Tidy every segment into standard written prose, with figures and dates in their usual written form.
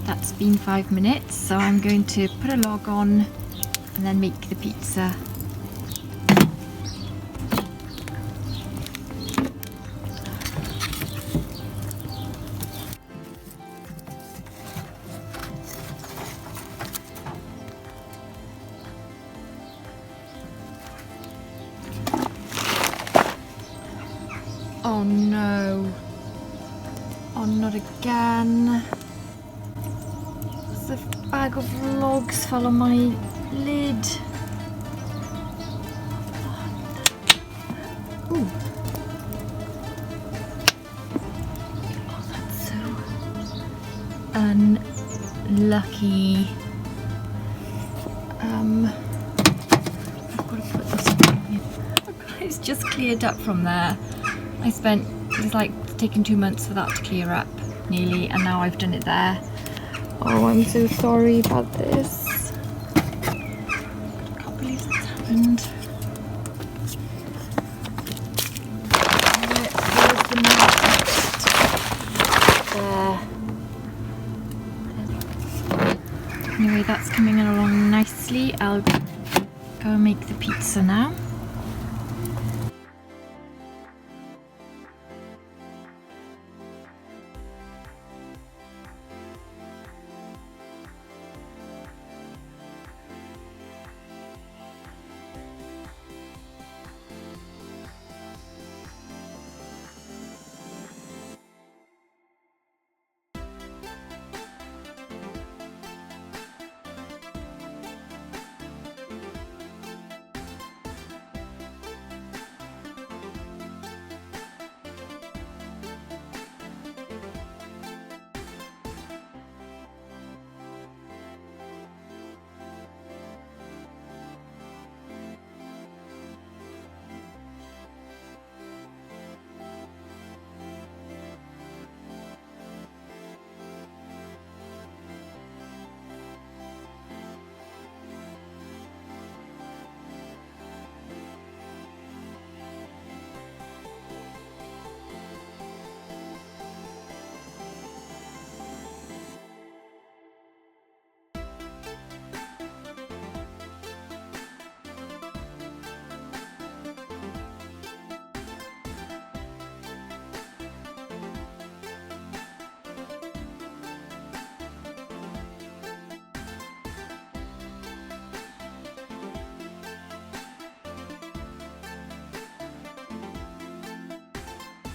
That's been 5 minutes, so I'm going to put a log on and then make the pizza. Oh no. Oh, not again. The bag of logs fell on my lid. Ooh. Oh, that's so unlucky. I've got to put this in. It's just cleared up from there. It's like taken 2 months for that to clear up, nearly, and now I've done it there. Oh, I'm so sorry about this. I can't believe that's happened. Where's the there. Anyway, that's coming along nicely. I'll go and make the pizza now.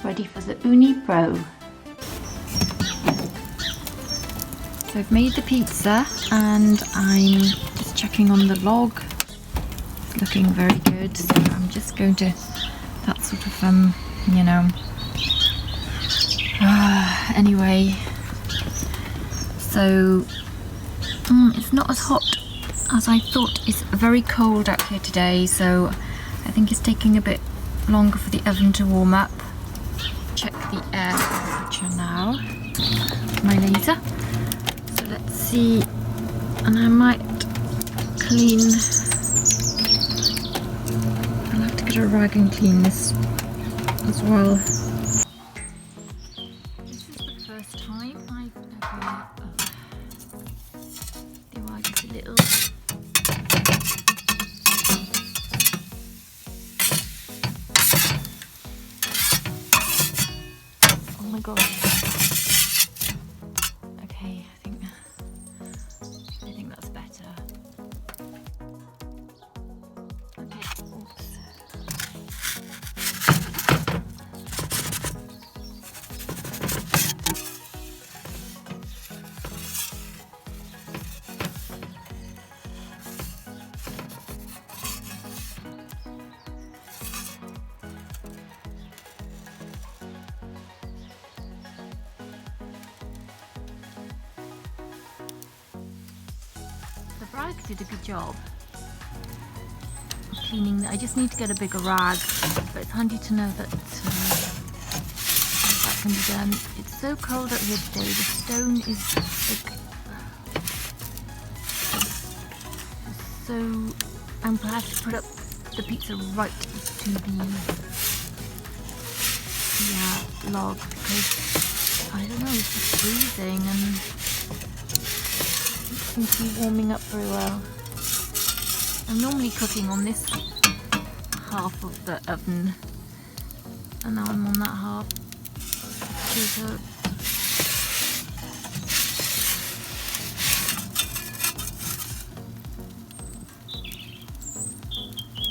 Ready for the Uuni Pro. So I've made the pizza and I'm just checking on the log. It's looking very good, so I'm just going to, that sort of, you know. Anyway, so it's not as hot as I thought. It's very cold out here today, so I think it's taking a bit longer for the oven to warm up. Check the air temperature now, my laser. So let's see, and I might clean, I'll have to get a rag and clean this as well. This is the first time I've ever, the rag is a little, oh my god. Okay, I think that's better. Okay, oops. The rag did a good job of cleaning. I just need to get a bigger rag, but it's handy to know that that can be done. It's so cold out here today. The stone is like, so I'm gonna have to put up the pizza right to the log because I don't know, it's just freezing and seem to be warming up very well. I'm normally cooking on this half of the oven, and now I'm on that half. So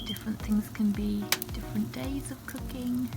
different things can be different days of cooking.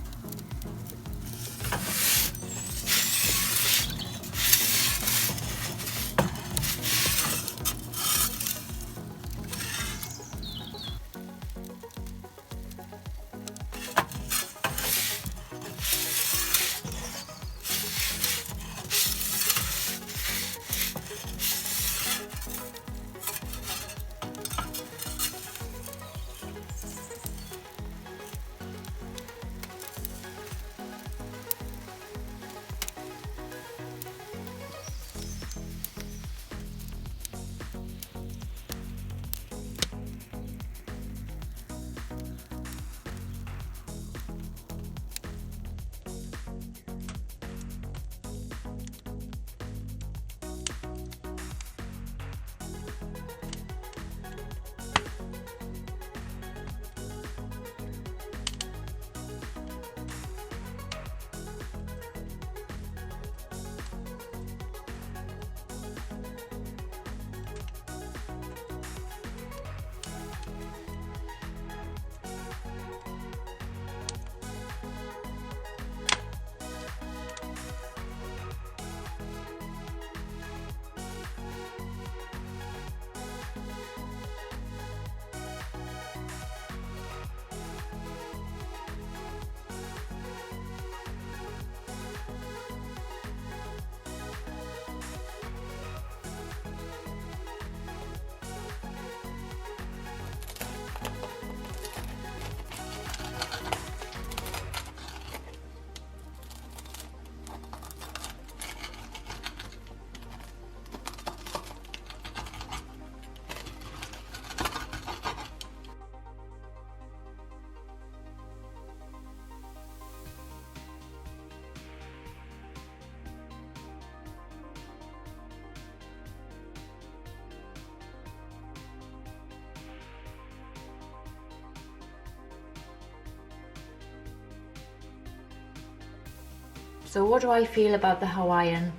So what do I feel about the Hawaiian?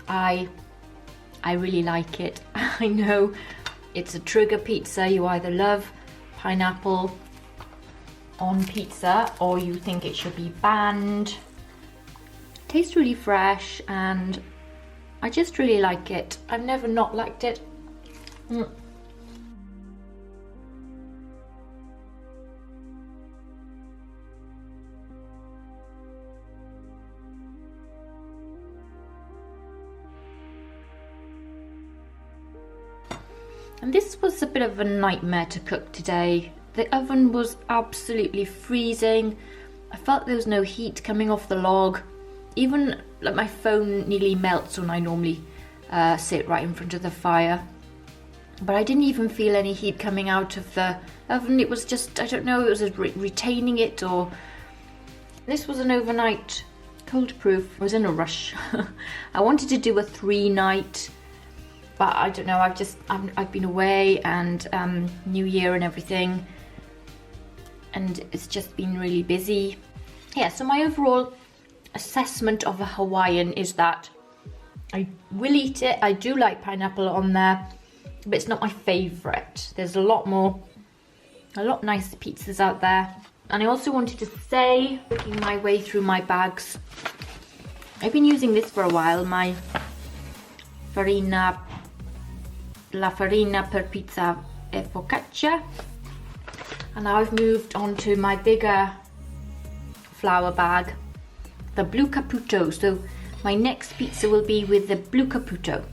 I really like it. I know it's a trigger pizza. You either love pineapple on pizza or you think it should be banned. Tastes really fresh and I just really like it. I've never not liked it. And this was a bit of a nightmare to cook today. The oven was absolutely freezing. I felt there was no heat coming off the log. Even like my phone nearly melts when I normally sit right in front of the fire. But I didn't even feel any heat coming out of the oven. It was just, I don't know, it was retaining it or... This was an overnight cold proof. I was in a rush. I wanted to do a 3-night, but I don't know, I've been away and New Year and everything, and it's just been really busy. Yeah, so my overall assessment of a Hawaiian is that I will eat it. I do like pineapple on there, but it's not my favourite. There's a lot nicer pizzas out there. And I also wanted to say, working my way through my bags, I've been using this for a while, my La Farina per Pizza e Focaccia, and now I've moved on to my bigger flour bag, the blue Caputo. So my next pizza will be with the blue Caputo.